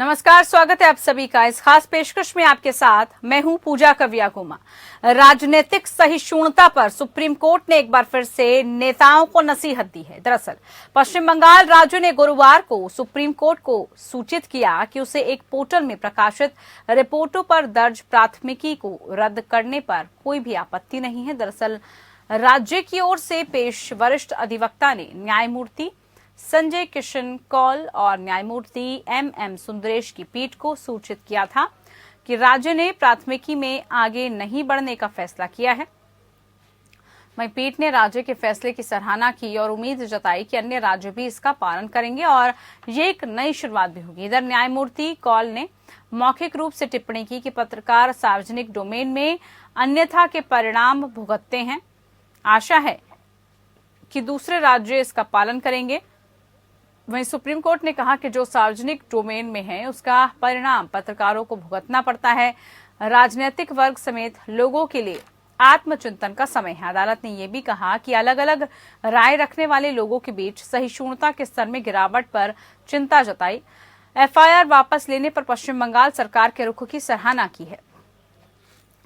नमस्कार, स्वागत है आप सभी का इस खास पेशकश में। आपके साथ मैं हूं पूजा कवियाकुमा। राजनीतिक सहिष्णुता पर सुप्रीम कोर्ट ने एक बार फिर से नेताओं को नसीहत दी है। दरअसल पश्चिम बंगाल राज्य ने गुरुवार को सुप्रीम कोर्ट को सूचित किया कि उसे एक पोर्टल में प्रकाशित रिपोर्टों पर दर्ज प्राथमिकी को रद्द करने पर कोई भी आपत्ति नहीं है। दरअसल राज्य की ओर से पेश वरिष्ठ अधिवक्ता ने न्यायमूर्ति संजय किशन कौल और न्यायमूर्ति एम सुंदरेश की पीठ को सूचित किया था कि राज्य ने प्राथमिकी में आगे नहीं बढ़ने का फैसला किया है। वहीं पीठ ने राज्य के फैसले की सराहना की और उम्मीद जताई कि अन्य राज्य भी इसका पालन करेंगे और ये एक नई शुरुआत भी होगी। इधर न्यायमूर्ति कौल ने मौखिक रूप से टिप्पणी की कि पत्रकार सार्वजनिक डोमेन में अन्यथा के परिणाम भुगतते हैं। आशा है कि दूसरे राज्य इसका पालन करेंगे। वहीं सुप्रीम कोर्ट ने कहा कि जो सार्वजनिक डोमेन में है उसका परिणाम पत्रकारों को भुगतना पड़ता है। राजनीतिक वर्ग समेत लोगों के लिए आत्मचिंतन का समय है। अदालत ने यह भी कहा कि अलग अलग राय रखने वाले लोगों के बीच सहिष्णुता के स्तर में गिरावट पर चिंता जताई। एफआईआर वापस लेने पर पश्चिम बंगाल सरकार के रुख की सराहना की है।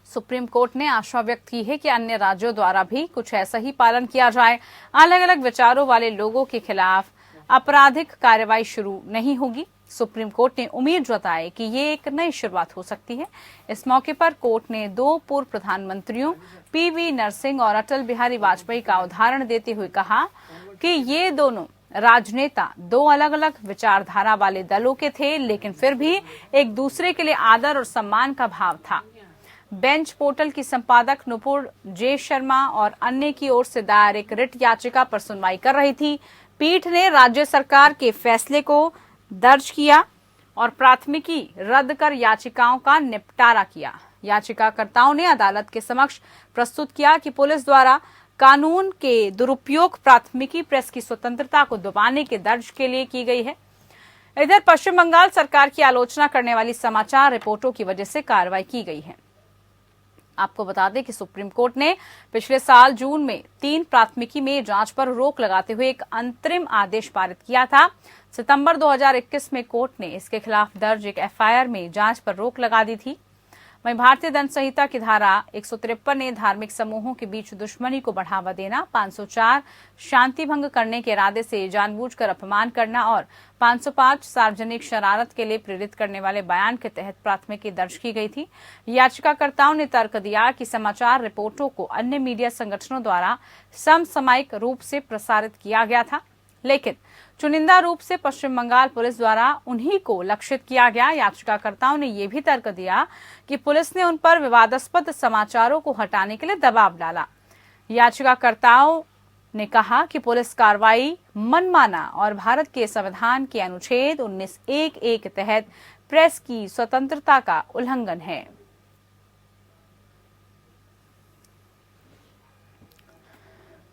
सुप्रीम कोर्ट ने आशा व्यक्त की है कि अन्य राज्यों द्वारा भी कुछ ऐसा ही पालन किया जाए। अलग अलग विचारों वाले लोगों के खिलाफ आपराधिक कार्रवाई शुरू नहीं होगी। सुप्रीम कोर्ट ने उम्मीद जताई कि ये एक नई शुरुआत हो सकती है। इस मौके पर कोर्ट ने दो पूर्व प्रधानमंत्रियों पीवी नरसिंह और अटल बिहारी वाजपेयी का उदाहरण देते हुए कहा कि ये दोनों राजनेता दो अलग अलग विचारधारा वाले दलों के थे, लेकिन फिर भी एक दूसरे के लिए आदर और सम्मान का भाव था। बेंच पोर्टल की संपादक नुपुर जे शर्मा और अन्य की ओर से दायर एक रिट याचिका पर सुनवाई कर रही थी। पीठ ने राज्य सरकार के फैसले को दर्ज किया और प्राथमिकी रद्द कर याचिकाओं का निपटारा किया। याचिकाकर्ताओं ने अदालत के समक्ष प्रस्तुत किया कि पुलिस द्वारा कानून के दुरुपयोग प्राथमिकी प्रेस की स्वतंत्रता को दबाने के दर्ज के लिए की गई है। इधर पश्चिम बंगाल सरकार की आलोचना करने वाली समाचार रिपोर्टों की वजह से कार्रवाई की गई है। आपको बता दें कि सुप्रीम कोर्ट ने पिछले साल जून में 3 प्राथमिकी में जांच पर रोक लगाते हुए एक अंतरिम आदेश पारित किया था। सितंबर 2021 में कोर्ट ने इसके खिलाफ दर्ज एक एफआईआर में जांच पर रोक लगा दी थी। वहीं भारतीय दंड संहिता की धारा 153 ने धार्मिक समूहों के बीच दुश्मनी को बढ़ावा देना, 504 शांति भंग करने के इरादे से जानबूझकर अपमान करना और 505 सार्वजनिक शरारत के लिए प्रेरित करने वाले बयान के तहत प्राथमिकी दर्ज की गई थी। याचिकाकर्ताओं ने तर्क दिया कि समाचार रिपोर्टों को अन्य मीडिया संगठनों द्वारा समसामयिक रूप से प्रसारित किया गया था, लेकिन चुनिंदा रूप से पश्चिम बंगाल पुलिस द्वारा उन्हीं को लक्षित किया गया। याचिकाकर्ताओं ने यह भी तर्क दिया कि पुलिस ने उन पर विवादास्पद समाचारों को हटाने के लिए दबाव डाला। याचिकाकर्ताओं ने कहा कि पुलिस कार्रवाई मनमाना और भारत के संविधान के अनुच्छेद 19(1)(1) के तहत प्रेस की स्वतंत्रता का उल्लंघन है।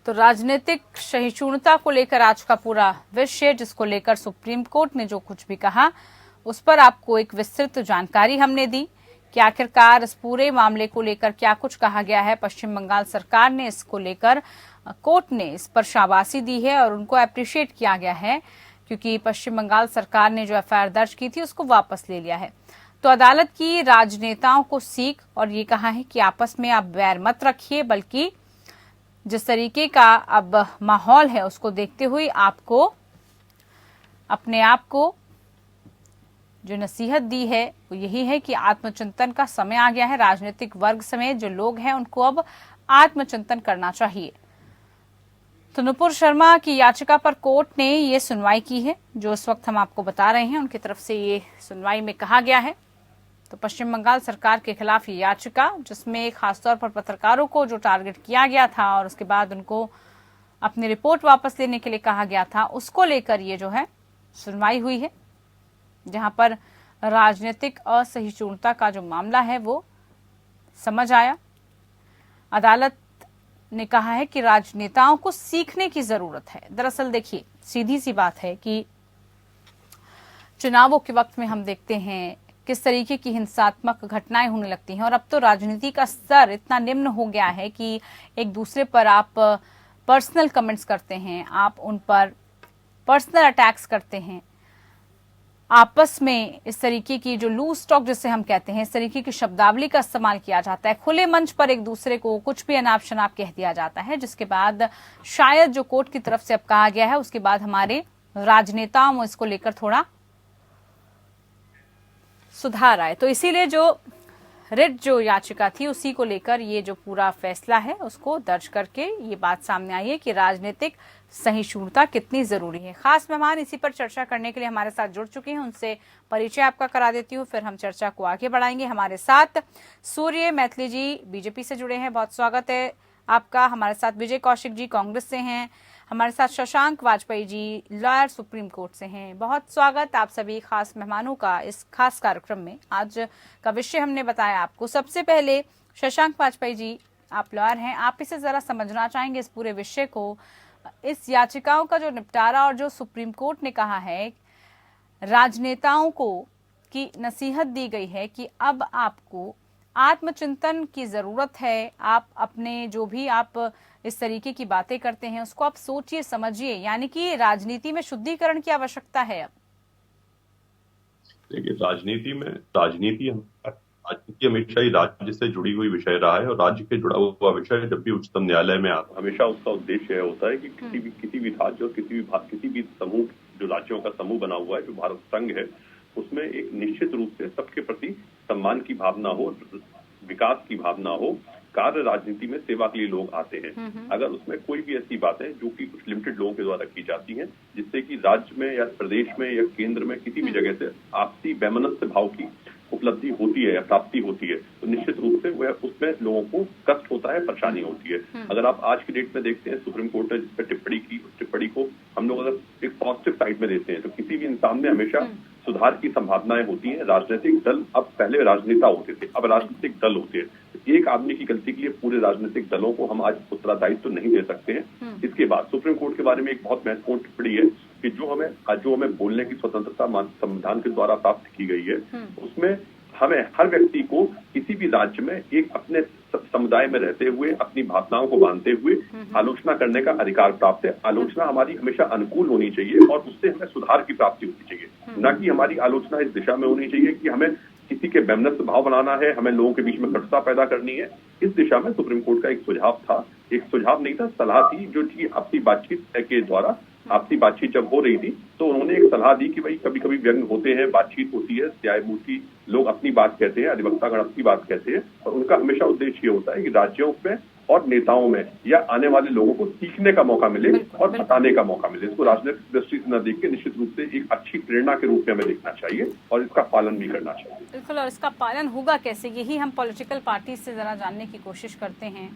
तो राजनीतिक सहिष्णुता को लेकर आज का पूरा विषय, जिसको लेकर सुप्रीम कोर्ट ने जो कुछ भी कहा, उस पर आपको एक विस्तृत जानकारी हमने दी कि आखिरकार इस पूरे मामले को लेकर क्या कुछ कहा गया है। पश्चिम बंगाल सरकार ने इसको लेकर, कोर्ट ने इस पर शाबाशी दी है और उनको अप्रिशिएट किया गया है, क्योंकि पश्चिम बंगाल सरकार ने जो एफआईआर दर्ज की थी उसको वापस ले लिया है। तो अदालत की राजनेताओं को सीख और ये कहा है कि आपस में आप बैर मत रखिए, बल्कि जिस तरीके का अब माहौल है उसको देखते हुए आपको अपने आप को जो नसीहत दी है वो यही है कि आत्मचिंतन का समय आ गया है। राजनीतिक वर्ग समेत जो लोग हैं उनको अब आत्मचिंतन करना चाहिए। तो नुपुर शर्मा की याचिका पर कोर्ट ने ये सुनवाई की है, जो इस वक्त हम आपको बता रहे हैं। उनकी तरफ से ये सुनवाई में कहा गया है। तो पश्चिम बंगाल सरकार के खिलाफ ये याचिका, जिसमें खासतौर पर पत्रकारों को जो टारगेट किया गया था और उसके बाद उनको अपनी रिपोर्ट वापस लेने के लिए कहा गया था, उसको लेकर ये जो है सुनवाई हुई है, जहां पर राजनीतिक असहिष्णुता का जो मामला है वो समझ आया। अदालत ने कहा है कि राजनेताओं को सीखने की जरूरत है। दरअसल देखिए, सीधी सी बात है कि चुनावों के वक्त में हम देखते हैं किस तरीके की हिंसात्मक घटनाएं होने लगती हैं, और अब तो राजनीति का स्तर इतना निम्न हो गया है कि एक दूसरे पर आप पर्सनल कमेंट्स करते हैं, आप उन पर पर्सनल अटैक्स करते हैं। आपस में इस तरीके की जो लूज टॉक जिसे हम कहते हैं, इस तरीके की शब्दावली का इस्तेमाल किया जाता है, खुले मंच पर एक दूसरे को कुछ भी अनाप शनाप कह दिया जाता है, जिसके बाद शायद जो कोर्ट की तरफ से अब कहा गया है उसके बाद हमारे राजनेताओं में इसको लेकर थोड़ा सुधार आए। तो इसीलिए जो रिट जो याचिका थी उसी को लेकर ये जो पूरा फैसला है उसको दर्ज करके ये बात सामने आई है कि राजनीतिक सहिष्णुता कितनी जरूरी है। खास मेहमान इसी पर चर्चा करने के लिए हमारे साथ जुड़ चुके हैं, उनसे परिचय आपका करा देती हूँ, फिर हम चर्चा को आगे बढ़ाएंगे। हमारे साथ सूर्य मैथिली जी बीजेपी से जुड़े हैं, बहुत स्वागत है आपका। हमारे साथ विजय कौशिक जी कांग्रेस से हैं। हमारे साथ Shashank Vajpayee ji lawyer supreme court से हैं। बहुत स्वागत आप सभी खास मेहमानों का इस खास कार्यक्रम में। आज का विषय हमने बताया आपको। सबसे पहले शशांक वाजपेयी जी, आप लॉयर हैं, आप इसे जरा समझना चाहेंगे इस पूरे विषय को, इस याचिकाओं का जो निपटारा और जो सुप्रीम कोर्ट ने कहा है राजनेताओं को की नसीहत दी गई है कि अब आपको आत्मचिंतन की जरूरत है, आप अपने जो भी आप इस तरीके की बातें करते हैं उसको आप सोचिए समझिए, यानी कि राजनीति में शुद्धिकरण की आवश्यकता है। अब देखिए, राजनीति हमेशा ही राज्य से जुड़ी हुई विषय रहा है और राज्य के जुड़ा हुआ विषय जब भी उच्चतम न्यायालय में आता है हमेशा उसका उद्देश्य यह होता है कि किसी भी राज्य और किसी भी समूह, जो राज्यों का समूह बना हुआ है, जो भारत संघ है, उसमें एक निश्चित रूप से सबके प्रति सम्मान की भावना हो, विकास की भावना हो। कार्य राजनीति में सेवा के लिए लोग आते हैं। अगर उसमें कोई भी ऐसी बातें जो कि कुछ लिमिटेड लोगों के द्वारा की जाती हैं, जिससे कि राज्य में या प्रदेश में या केंद्र में किसी भी जगह से आपसी वैमनस्य भाव की उपलब्धि होती है या प्राप्ति होती है, तो निश्चित रूप से वह उसमें लोगों को कष्ट होता है, परेशानी होती है। अगर आप आज की डेट में देखते हैं, सुप्रीम कोर्ट ने जिस पर टिप्पणी की, उस टिप्पणी को हम लोग अगर एक पॉजिटिव साइड में देते हैं तो किसी भी इंसान में हमेशा सुधार की संभावनाएं होती हैं। राजनीतिक दल, अब पहले राजनेता होते थे, अब राजनीतिक दल होते हैं। एक आदमी की गलती के लिए पूरे राजनीतिक दलों को हम आज उत्तरदायित्व तो नहीं दे सकते हैं। इसके बाद सुप्रीम कोर्ट के बारे में एक बहुत महत्वपूर्ण टिप्पणी है कि जो हमें बोलने की स्वतंत्रता संविधान के द्वारा प्राप्त की गई है, उसमें हमें हर व्यक्ति को किसी भी राज्य में एक अपने समुदाय में रहते हुए अपनी भावनाओं को बांधते हुए आलोचना करने का अधिकार प्राप्त है। आलोचना हमारी हमेशा अनुकूल होनी चाहिए और उससे हमें सुधार की प्राप्ति होनी चाहिए, न कि हमारी आलोचना इस दिशा में होनी चाहिए कि हमें किसी के वैमनस्य भाव बनाना है, हमें लोगों के बीच में कटुता पैदा करनी है। इस दिशा में सुप्रीम कोर्ट का एक सुझाव था, एक सुझाव नहीं था, सलाह थी, जो कि आपसी बातचीत के द्वारा आपसी बातचीत जब हो रही थी तो उन्होंने एक सलाह दी कि भाई कभी कभी व्यंग होते हैं, बातचीत होती है, न्यायमूर्ति लोग अपनी बात कहते हैं, अधिवक्तागण अपनी बात कहते हैं, और उनका हमेशा उद्देश्य ये होता है कि राज्यों में और नेताओं में या आने वाले लोगों को सीखने का मौका मिले और बताने का मौका मिले। इसको राजनीतिक दृष्टि से न देख के निश्चित रूप से एक अच्छी प्रेरणा के रूप में हमें देखना चाहिए और इसका पालन भी करना चाहिए। बिल्कुल, और इसका पालन होगा कैसे, यही हम पॉलिटिकल पार्टी से जरा जानने की कोशिश करते हैं।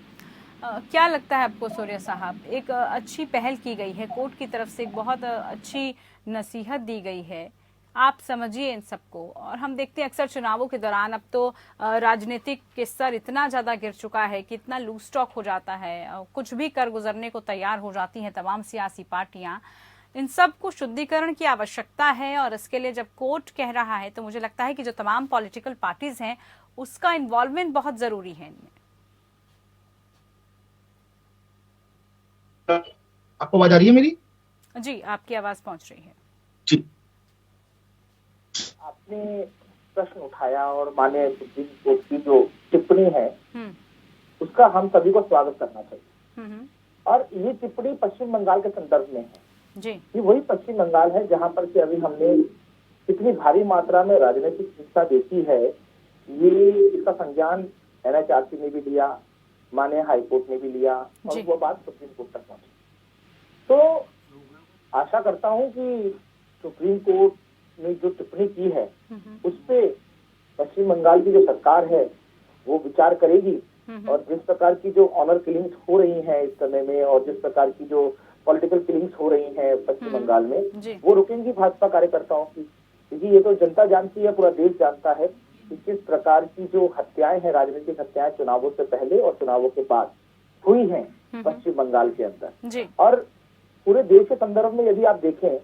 क्या लगता है आपको सूर्य साहब, एक अच्छी पहल की गई है कोर्ट की तरफ से, एक बहुत अच्छी नसीहत दी गई है, आप समझिए इन सबको, और हम देखते हैं अक्सर चुनावों के दौरान अब तो राजनीतिक के स्तर इतना ज्यादा गिर चुका है कि इतना लूज टॉक हो जाता है, कुछ भी कर गुजरने को तैयार हो जाती हैं तमाम सियासी पार्टियां। इन सब को शुद्धिकरण की आवश्यकता है और इसके लिए जब कोर्ट कह रहा है तो मुझे लगता है कि जो तमाम पॉलिटिकल पार्टीज हैं उसका इन्वॉल्वमेंट बहुत जरूरी है इनमें। आपको आवाज आ रही है मेरी? जी, आपकी आवाज पहुंच रही है। जी, आपने प्रश्न उठाया और माननीय सुप्रीम कोर्ट की जो टिप्पणी है उसका हम सभी को स्वागत करना चाहिए। और ये टिप्पणी पश्चिम बंगाल के संदर्भ में है जी। ये वही पश्चिम बंगाल है जहां पर कि अभी हमने इतनी भारी मात्रा में राजनीतिक शिक्षा देखी है। ये इसका संज्ञान NHRC ने भी लिया, माननीय हाईकोर्ट ने भी लिया और वो बात सुप्रीम कोर्ट तक पहुंची। तो आशा करता हूं कि सुप्रीम कोर्ट ने जो टिप्पणी की है उस पे पश्चिम बंगाल की जो सरकार है वो विचार करेगी और जिस प्रकार की जो ऑनर किलिंग्स हो रही हैं इस समय में और जिस प्रकार की जो पॉलिटिकल किलिंग्स हो रही हैं पश्चिम बंगाल में, वो रुकेंगी भाजपा कार्यकर्ताओं की। क्योंकि ये तो जनता जानती है, पूरा देश जानता है कि किस प्रकार की जो हत्याएं हैं, राजनीतिक हत्याएं चुनावों से पहले और चुनावों के बाद हुई हैं पश्चिम बंगाल के अंदर। और पूरे देश के संदर्भ में यदि आप देखें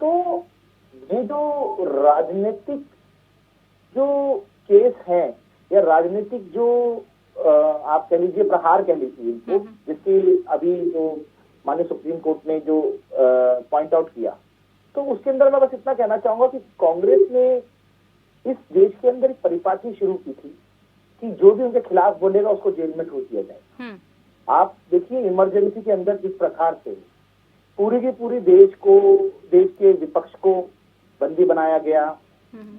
तो ये जो राजनीतिक जो केस हैं या राजनीतिक जो आप कह लीजिए प्रहार कह लीजिए इनको, जिसकी अभी जो माननीय सुप्रीम कोर्ट ने जो पॉइंट आउट किया, तो तो उसके अंदर मैं बस इतना कहना चाहूंगा कि कांग्रेस ने इस देश के अंदर एक परिपाटी शुरू की थी कि जो भी उनके खिलाफ बोलेगा उसको जेल में ठोक दिया जाए। आप देखिए इमरजेंसी के अंदर जिस प्रकार से पूरी की पूरी देश के विपक्ष को बंदी बनाया गया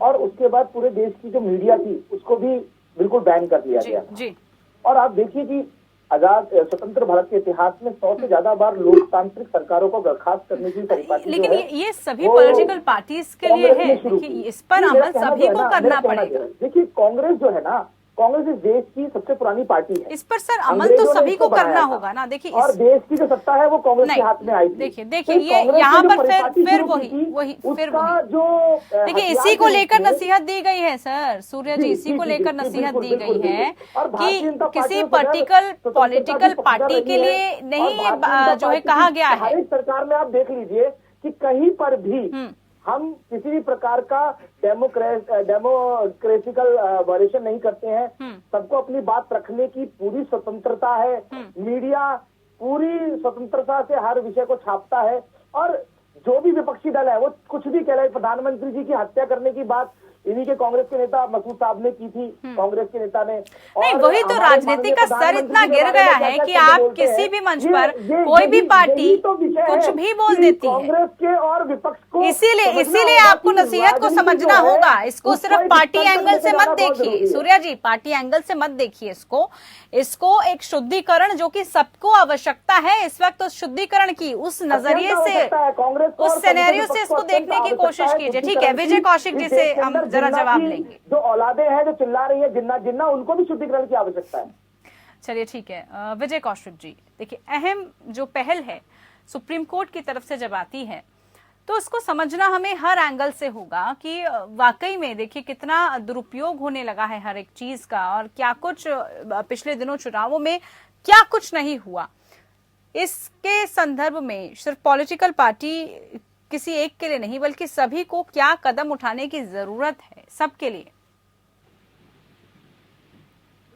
और उसके बाद पूरे देश की जो मीडिया थी उसको भी बिल्कुल बैन कर दिया गया। जी। और आप देखिए कि आजाद स्वतंत्र भारत के इतिहास में 100 से ज्यादा बार लोकतांत्रिक सरकारों को बर्खास्त करने की परिपाटी लेकिन ये सभी पॉलिटिकल पार्टीज के लिए है, देखिए इस पर अमल सभी को करना पड़ेगा। देखिए कांग्रेस जो है ना, कांग्रेस इस देश की सबसे पुरानी पार्टी है। इस पर सर अमल तो सभी को करना होगा ना। देखिए और देश की जो सत्ता है वो कांग्रेस के हाथ में आई थी। देखिए ये यहाँ पर फिर वही जो देखिए इसी को लेकर नसीहत दी गई है सर सूर्य जी, इसी को लेकर नसीहत दी गई है कि किसी पॉलिटिकल पार्टी के लिए नहीं ये जो है कहा गया है। हर एक सरकार में आप देख लीजिए कि कहीं पर भी हम किसी भी प्रकार का डेमोक्रेटिकल वायलेशन नहीं करते हैं। सबको अपनी बात रखने की पूरी स्वतंत्रता है। मीडिया पूरी स्वतंत्रता से हर विषय को छापता है और जो भी विपक्षी दल है वो कुछ भी कह रहे। प्रधानमंत्री जी की हत्या करने की बात इन्हीं के कांग्रेस के नेता मसूद साहब ने की थी, कांग्रेस के नेता ने। नहीं वही तो राजनीति का स्तर इतना गिर गया है कि आप किसी भी मंच पर कोई भी पार्टी कुछ भी बोल देती है। कांग्रेस के और विपक्ष को इसीलिए आपको नसीहत को समझना होगा। इसको सिर्फ पार्टी एंगल से मत देखिए सूर्या जी, पार्टी एंगल से मत देखिए इसको एक शुद्धिकरण जो कि सबको आवश्यकता है इस वक्त, उस शुद्धिकरण की उस नजरिए से उस सिनेरियो से इसको देखने की कोशिश कीजिए। ठीक है, विजय कौशिक जी से हम जरा जवाब लेंगे। जो औलादे हैं जो चिल्ला रही है जिन्ना उनको भी शुद्धिकरण की आवश्यकता है। चलिए ठीक है, विजय कौशिक जी देखिए अहम जो पहल है सुप्रीम कोर्ट की तरफ से जब आती है तो उसको समझना हमें हर एंगल से होगा कि वाकई में देखिए कितना दुरुपयोग होने लगा है हर एक चीज का और क्या कुछ पिछले दिनों चुनावों में क्या कुछ नहीं हुआ। इसके संदर्भ में सिर्फ पॉलिटिकल पार्टी किसी एक के लिए नहीं बल्कि सभी को क्या कदम उठाने की जरूरत है सबके लिए।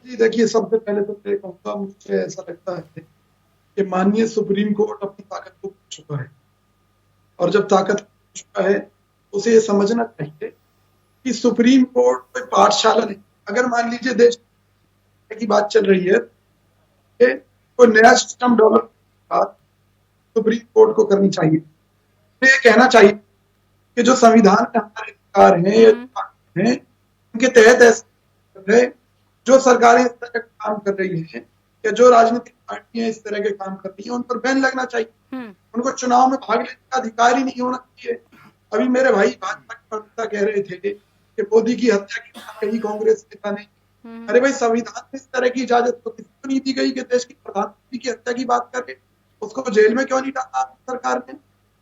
जी देखिए, सबसे पहले तो मैं कहूँगा मुझे ऐसा लगता है कि माननीय सुप्रीम कोर्ट अपनी ताकत को खो चुका है और जब ताकत खो चुका है तो उसे ये समझना चाहिए कि सुप्रीम कोर्ट कोई पाठशाला नहीं। अगर मान लीजिए देश की बात चल रही है कि कोई नया सिस्टम डेवलप की बात सुप्रीम कोर्ट को करनी चाहिए। ये कहना चाहिए कि जो संविधान में हमारे अधिकार हैं उनके तहत ऐसे जो सरकारें इस तरह का काम कर रही हैं या जो राजनीतिक पार्टियां इस तरह के काम कर रही हैं उन पर बैन लगना चाहिए। उनको चुनाव में भाग लेने का अधिकार ही नहीं होना चाहिए। अभी मेरे भाई भाजपा के प्रवक्ता कह रहे थे कि मोदी की हत्या की बात कही कांग्रेस नेता ने। अरे भाई, संविधान में इस तरह की इजाजत तो किसी को नहीं दी गई कि देश की प्रधानमंत्री की हत्या की बात करे। उसको जेल में क्यों नहीं डाला आपकी सरकार ने?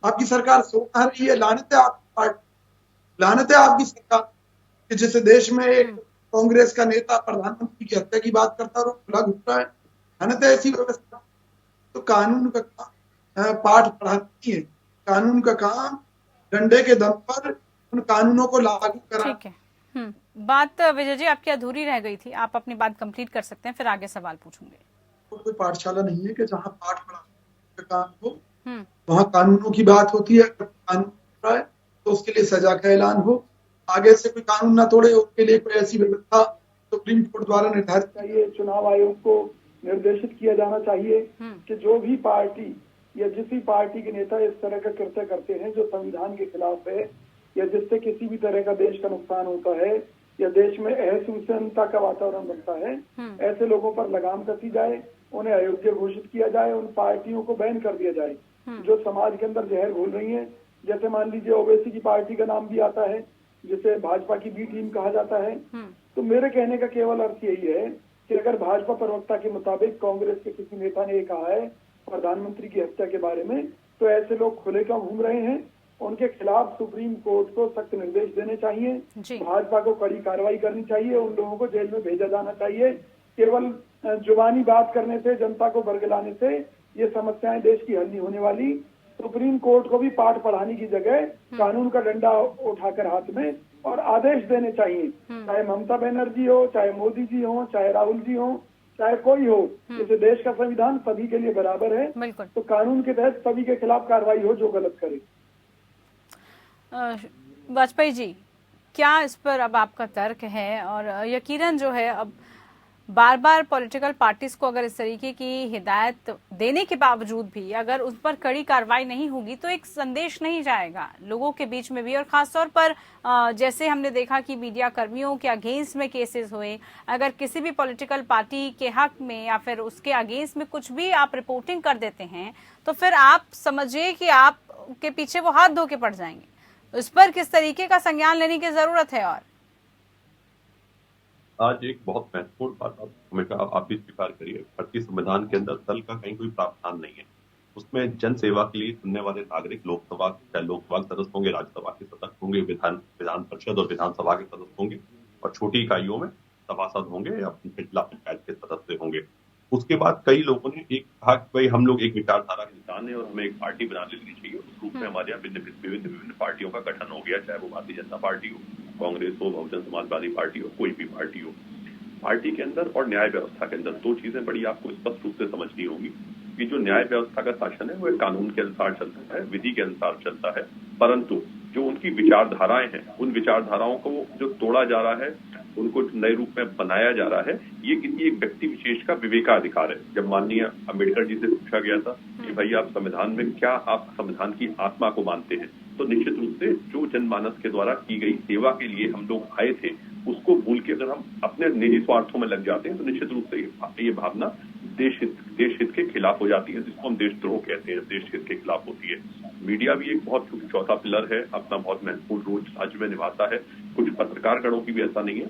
आपकी सरकार सो कह रही है। लानत है आपकी पार्टी, लानत है आपकी सरकार कि जिस देश में एक कांग्रेस का नेता प्रधानमंत्री की हत्या की बात करता और खुला घूम रहा है। लानत है ऐसी व्यवस्था। तो कानून का काम पाठ पढ़ाती है, कानून का काम डंडे के दम पर उन कानूनों को लागू करा। ठीक है। बात विजय जी आपकी अधूरी रह गई थी, आप अपनी बात कंप्लीट कर सकते हैं, फिर आगे सवाल पूछूंगे। तो कोई पाठशाला नहीं है कि जहाँ पाठ पढ़ाने का काम हो, वहाँ कानूनों की बात होती है। अगर कानून हो रहा है तो उसके लिए सजा का ऐलान हो, आगे से कोई कानून ना तोड़े उसके लिए कोई ऐसी व्यवस्था सुप्रीम कोर्ट द्वारा निर्धारित चाहिए। चुनाव आयोग को निर्देशित किया जाना चाहिए कि जो भी पार्टी या जिस भी पार्टी के नेता इस तरह का कृत्य करते हैं जो संविधान के खिलाफ है या जिससे किसी भी तरह का देश का नुकसान होता है या देश में असुविधा का वातावरण बनता है, ऐसे लोगों पर लगाम कसी जाए, उन्हें अयोग्य घोषित किया जाए, उन पार्टियों को बैन कर दिया जाए जो समाज के अंदर जहर घोल रही हैं। जैसे मान लीजिए ओवैसी की पार्टी का नाम भी आता है जिसे भाजपा की बी टीम कहा जाता है। तो मेरे कहने का केवल अर्थ यही है कि अगर भाजपा प्रवक्ता के मुताबिक कांग्रेस के किसी नेता ने कहा है प्रधानमंत्री की हत्या के बारे में, तो ऐसे लोग खुले क्यों घूम रहे हैं? उनके खिलाफ सुप्रीम कोर्ट को सख्त निर्देश देने चाहिए, भाजपा को कड़ी कार्रवाई करनी चाहिए, उन लोगों को जेल में भेजा जाना चाहिए। केवल जुबानी बात करने से, जनता को बरगलाने से ये समस्याएं देश की हल नहीं होने वाली। सुप्रीम कोर्ट को भी पाठ पढ़ाने की जगह कानून का डंडा उठाकर हाथ में और आदेश देने चाहिए, चाहे ममता बनर्जी हो, चाहे मोदी जी हो, चाहे राहुल जी हो, चाहे कोई हो। जैसे देश का संविधान सभी के लिए बराबर है, तो कानून के तहत सभी के खिलाफ कार्रवाई हो जो गलत करे। वाजपेयी जी, क्या इस पर अब आपका तर्क है? और यकीनन जो है अब बार बार पॉलिटिकल पार्टीज को अगर इस तरीके की हिदायत देने के बावजूद भी अगर उस पर कड़ी कार्रवाई नहीं होगी तो एक संदेश नहीं जाएगा लोगों के बीच में भी। और खासतौर पर जैसे हमने देखा कि मीडिया कर्मियों के अगेंस्ट में केसेस हुए, अगर किसी भी पॉलिटिकल पार्टी के हक में या फिर उसके अगेंस्ट में कुछ भी आप रिपोर्टिंग कर देते हैं तो फिर आप समझिए कि आप के पीछे वो हाथ धो के पड़ जाएंगे। उस पर किस तरीके का संज्ञान लेने की जरूरत है? और आज एक बहुत महत्वपूर्ण बात आप भी स्वीकार करिए, भारतीय संविधान के अंदर दल का कहीं कोई प्रावधान नहीं है। उसमें जन सेवा के लिए चुनने वाले नागरिक लोकसभा के सदस्य होंगे, राज्यसभा के सदस्य होंगे, विधान परिषद और विधानसभा के सदस्य होंगे और छोटी इकाइयों में सभासद होंगे या जिला पंचायत के सदस्य होंगे। उसके बाद कई लोगों ने एक कहा कि भाई हम लोग एक विचारधारा के इंसान है और हमें एक पार्टी बना लेनी चाहिए। उस रूप में हमारे यहाँ विभिन्न पार्टियों का गठन हो गया, चाहे वो भारतीय जनता पार्टी हो, कांग्रेस हो, बहुजन समाजवादी पार्टी हो, कोई भी पार्टी हो। पार्टी के अंदर और न्याय व्यवस्था के अंदर दो चीजें बड़ी आपको स्पष्ट रूप से समझनी होगी कि जो न्याय व्यवस्था का शासन है वो एक कानून के अनुसार चलता है, विधि के अनुसार चलता है, परंतु जो उनकी विचारधाराएं हैं उन विचारधाराओं को जो तोड़ा जा रहा है, उनको नए रूप में बनाया जा रहा है, ये किसी एक व्यक्ति विशेष का विवेकाधिकार है। जब माननीय अम्बेडकर जी से पूछा गया था कि भाई आप संविधान में क्या आप संविधान की आत्मा को मानते हैं, तो निश्चित रूप से जो जनमानस के द्वारा की गई सेवा के लिए हम लोग आए थे उसको भूल के अगर हम अपने निजी स्वार्थों में लग जाते हैं तो निश्चित रूप से ये भावना देश हित के खिलाफ हो जाती है, जिसको हम देशद्रोह कहते हैं, देश हित के खिलाफ होती है। मीडिया भी एक बहुत चौथा पिलर है, अपना बहुत महत्वपूर्ण रोल राज्य में निभाता है। कुछ पत्रकार गणों की भी ऐसा नहीं है,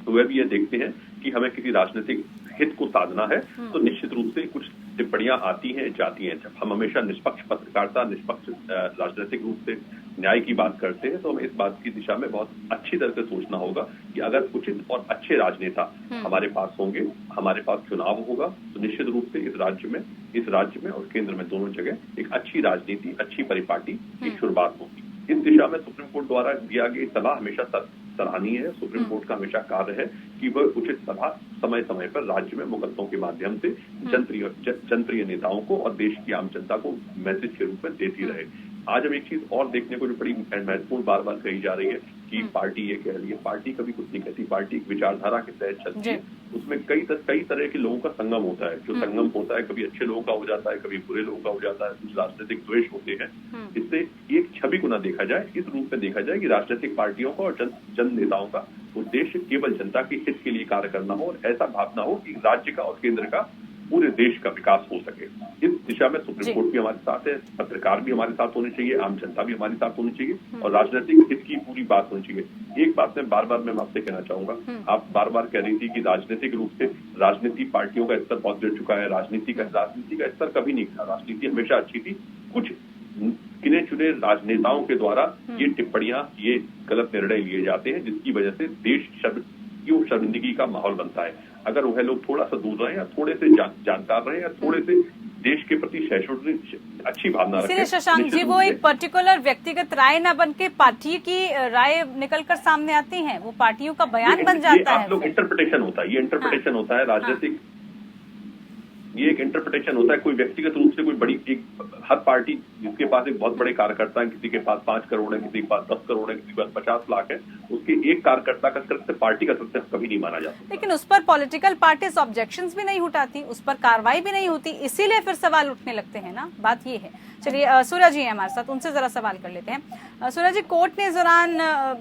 तो वे भी ये देखते हैं कि हमें किसी राजनीतिक हित को साधना है तो निश्चित रूप से कुछ टिप्पणियां आती हैं जाती हैं। जब हम हमेशा निष्पक्ष पत्रकारिता, निष्पक्ष राजनीतिक रूप से न्याय की बात करते हैं तो हमें इस बात की दिशा में बहुत अच्छी तरह से सोचना होगा कि अगर उचित और अच्छे राजनेता हमारे पास होंगे, हमारे पास चुनाव होगा तो निश्चित रूप से इस राज्य में और केंद्र में दोनों जगह एक अच्छी राजनीति, अच्छी परिपाटी की शुरुआत होगी। इस दिशा में सुप्रीम कोर्ट द्वारा दिया गया सलाह हमेशा सराहनीय है। सुप्रीम कोर्ट का हमेशा कार्य है कि वह उचित सलाह समय समय पर राज्य में मुकदमों के माध्यम से जनप्रिय नेताओं को और देश की आम जनता को मैसेज के रूप में देती रहे। आज हम एक चीज और देखने को जो बड़ी महत्वपूर्ण बार बार कही जा रही है कि पार्टी ये कह रही है, पार्टी कभी कुछ नहीं कहती, पार्टी एक विचारधारा के तहत चलती है। उसमें कई तरह के लोगों का संगम होता है। जो संगम होता है कभी अच्छे लोगों का हो जाता है, कभी बुरे लोगों का हो जाता है, कुछ राजनीतिक द्वेष होते हैं। इससे एक छवि को न देखा जाए, इस रूप में देखा जाए कि राजनीतिक पार्टियों का और जन नेताओं का उद्देश्य केवल जनता के हित के लिए कार्य करना हो और ऐसा भावना हो कि राज्य का और केंद्र का, पूरे देश का विकास हो सके। इस दिशा में सुप्रीम कोर्ट भी हमारे साथ है, पत्रकार भी हमारे साथ होने चाहिए, आम जनता भी हमारे साथ होनी चाहिए और राजनीतिक हित की पूरी बात होनी चाहिए। एक बात मैं बार बार आपसे कहना चाहूंगा, आप बार बार कह रही थी कि राजनीतिक रूप से राजनीति पार्टियों का स्तर बहुत गिर चुका है, राजनीति का स्तर कभी नहीं था, राजनीति हमेशा अच्छी थी। कुछ गिने चुने राजनेताओं के द्वारा ये टिप्पणियां, ये गलत निर्णय लिए जाते हैं जिसकी वजह से देश शर्मिंदगी का माहौल बनता है। अगर वह लोग थोड़ा सा दूर रहे या थोड़े से जानकार रहे या थोड़े से देश के प्रति सहिष्णुता, अच्छी भावना रखें। शशांक जी, वो एक पर्टिकुलर व्यक्तिगत राय न बन के पार्टी की राय निकलकर सामने आती है, वो पार्टियों का बयान बन जाता है। इंटरप्रिटेशन होता है, ये इंटरप्रिटेशन होता है राजनीतिक, ये एक इंटरप्रिटेशन होता है। कोई व्यक्तिगत रूप से कोई बड़ी हर पार्टी जिसके पास एक बहुत बड़े कार्यकर्ता है, किसी के पास 5 करोड़ है, किसी के पास 10 करोड़ है, किसी के पास 50 लाख है, उसके एक कार्यकर्ता का सक्सेस पार्टी का सक्सेस कभी नहीं माना जाता। लेकिन उस पर पॉलिटिकल पार्टीज ऑब्जेक्शंस भी नहीं उठाती, उस पर कार्रवाई भी नहीं होती, इसीलिए फिर सवाल उठने लगते हैं ना, बात ये है। चलिए सूर्या जी हैं हमारे साथ, उनसे जरा सवाल कर लेते हैं। सूर्या जी, कोर्ट ने इस दौरान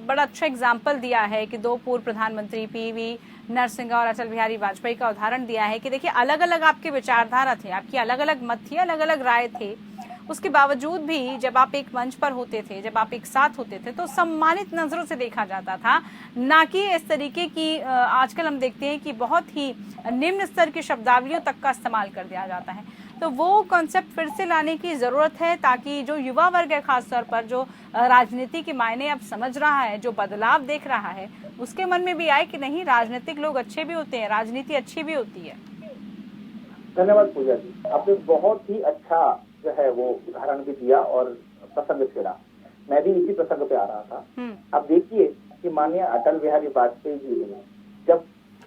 बड़ा अच्छा एग्जाम्पल दिया है कि 2 पूर्व प्रधानमंत्री PV नरसिंह और अटल बिहारी वाजपेयी का उदाहरण दिया है कि देखिए अलग अलग आपके विचारधारा थे, आपकी अलग अलग मत थी, अलग अलग राय थे, उसके बावजूद भी जब आप एक मंच पर होते थे, जब आप एक साथ होते थे तो सम्मानित नजरों से देखा जाता था, ना कि इस तरीके की आजकल हम देखते हैं कि बहुत ही निम्न स्तर की शब्दावलियों तक का इस्तेमाल कर दिया जाता है। तो वो कॉन्सेप्ट फिर से लाने की जरूरत है ताकि जो युवा वर्ग है, खासतौर पर जो राजनीति के मायने अब समझ रहा है, जो बदलाव देख रहा है, उसके मन में भी आए कि नहीं, राजनीतिक लोग अच्छे भी होते हैं, राजनीति अच्छी भी होती है। धन्यवाद पूजा जी, आपने बहुत ही अच्छा जो है वो उदाहरण भी दिया और प्रसंग छेड़ा। मैं भी इसी प्रसंग पे आ रहा था। अब देखिए कि माननीय अटल बिहारी वाजपेयी जी ने जब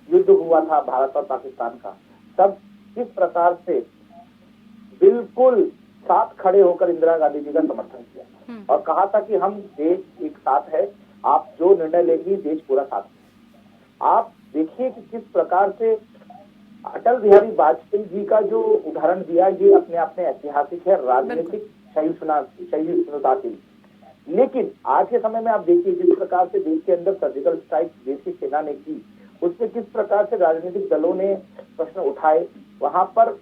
युद्ध हुआ था भारत और पाकिस्तान का, तब किस प्रकार से बिल्कुल साथ खड़े होकर इंदिरा गांधी जी का समर्थन किया और कहा था कि हम देश एक साथ है, आप जो निर्णय लेंगी देश पूरा साथ है। आप देखिए कि किस प्रकार से अटल बिहारी वाजपेयी जी का जो उदाहरण दिया, ये अपने आप में ऐतिहासिक है, राजनीतिक सहिष्णुता के लिए। लेकिन आज के समय में आप देखिए जिस प्रकार से देश के अंदर सर्जिकल स्ट्राइक देश की सेना ने की, उसमें किस प्रकार से राजनीतिक दलों ने प्रश्न उठाए, वहां पर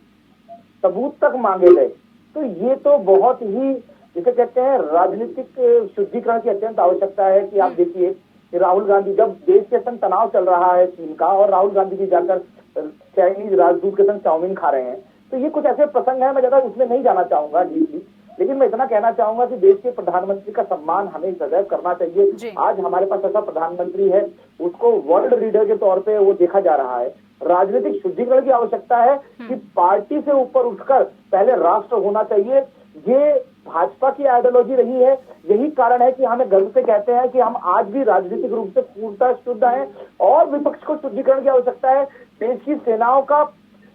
सबूत तक मांगे गए। तो ये तो बहुत ही जिसे कहते हैं राजनीतिक शुद्धिकरण की अत्यंत आवश्यकता है कि आप देखिए कि राहुल गांधी, जब देश के संग तनाव चल रहा है चीन का और राहुल गांधी जी जाकर चाइनीज राजदूत के संग चाउमीन खा रहे हैं, तो ये कुछ ऐसे प्रसंग है, मैं ज्यादा उसमें नहीं जाना चाहूंगा डीपली, लेकिन मैं इतना कहना चाहूंगा कि देश के प्रधानमंत्री का सम्मान हमें सदैव करना चाहिए। आज हमारे पास ऐसा प्रधानमंत्री है, उसको वर्ल्ड लीडर के तौर पे वो देखा जा रहा है। राजनीतिक शुद्धिकरण की आवश्यकता है कि पार्टी से ऊपर उठकर पहले राष्ट्र होना चाहिए। ये भाजपा की आइडियोलॉजी रही है, यही कारण है कि हमें गर्व से कहते हैं कि हम आज भी राजनीतिक रूप से पूर्णतः शुद्ध हैं और विपक्ष को शुद्धिकरण की आवश्यकता है। देश की सेनाओं का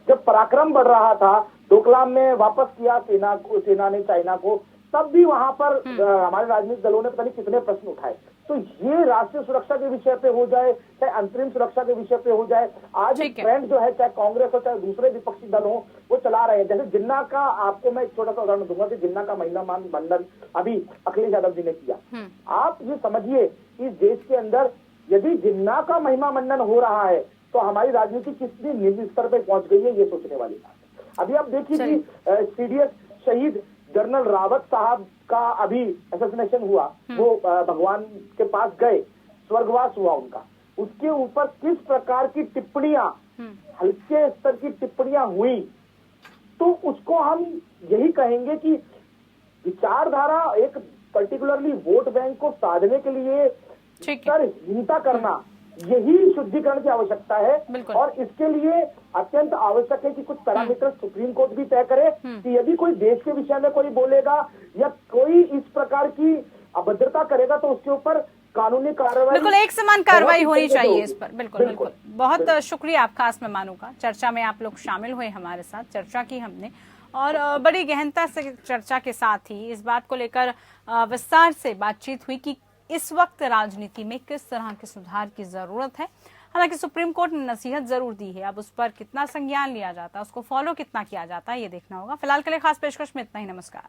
जब पराक्रम बढ़ रहा था, डोकलाम में वापस किया सेना ने चाइना को, तब भी वहां पर हमारे राजनीतिक दलों ने पता नहीं कितने प्रश्न उठाए। तो ये राष्ट्रीय सुरक्षा के विषय पे हो जाए, चाहे अंतरिम सुरक्षा के विषय पे हो जाए, आज ट्रेंड जो है चाहे कांग्रेस हो चाहे दूसरे विपक्षी दल हो, वो चला रहे हैं। जैसे जिन्ना का आपको मैं एक छोटा सा उदाहरण दूंगा कि जिन्ना का महिला मान बंधन अभी अखिलेश यादव जी ने किया। आप ये समझिए इस देश के अंदर यदि जिन्ना का महिमा मंडन हो रहा है तो हमारी राजनीति कितनी निम्न स्तर पर पहुंच गई है, ये सोचने वाली बात है। अभी आप देखिए कि सीडीएस शहीद जनरल रावत साहब का अभी असैसिनेशन हुआ, वो भगवान के पास गए, स्वर्गवास हुआ उनका, उसके ऊपर किस प्रकार की टिप्पणियां, हल्के स्तर की टिप्पणियां हुई, तो उसको हम यही कहेंगे कि विचारधारा एक पर्टिकुलरली वोट बैंक को साधने के लिए हिंसा करना, यही शुद्धिकरण की आवश्यकता है। और इसके लिए अत्यंत आवश्यक है कि कुछ पैरामीटर सुप्रीम कोर्ट भी तय करे कि यदि कोई देश के विषय में कोई बोलेगा या कोई इस प्रकार की अभद्रता करेगा तो उसके ऊपर कानूनी कार्रवाई, बिल्कुल एक समान कार्रवाई होनी चाहिए इस पर। बिल्कुल बहुत शुक्रिया आप खास मेहमानों का। चर्चा में आप लोग शामिल हुए, हमारे साथ चर्चा की हमने और बड़ी गहनता से चर्चा के साथ ही इस बात को लेकर विस्तार से बातचीत हुई कि इस वक्त राजनीति में किस तरह के सुधार की जरूरत है। हालांकि सुप्रीम कोर्ट ने नसीहत जरूर दी है, अब उस पर कितना संज्ञान लिया जाता है, उसको फॉलो कितना किया जाता है, ये देखना होगा। फिलहाल के लिए खास पेशकश में इतना ही। नमस्कार।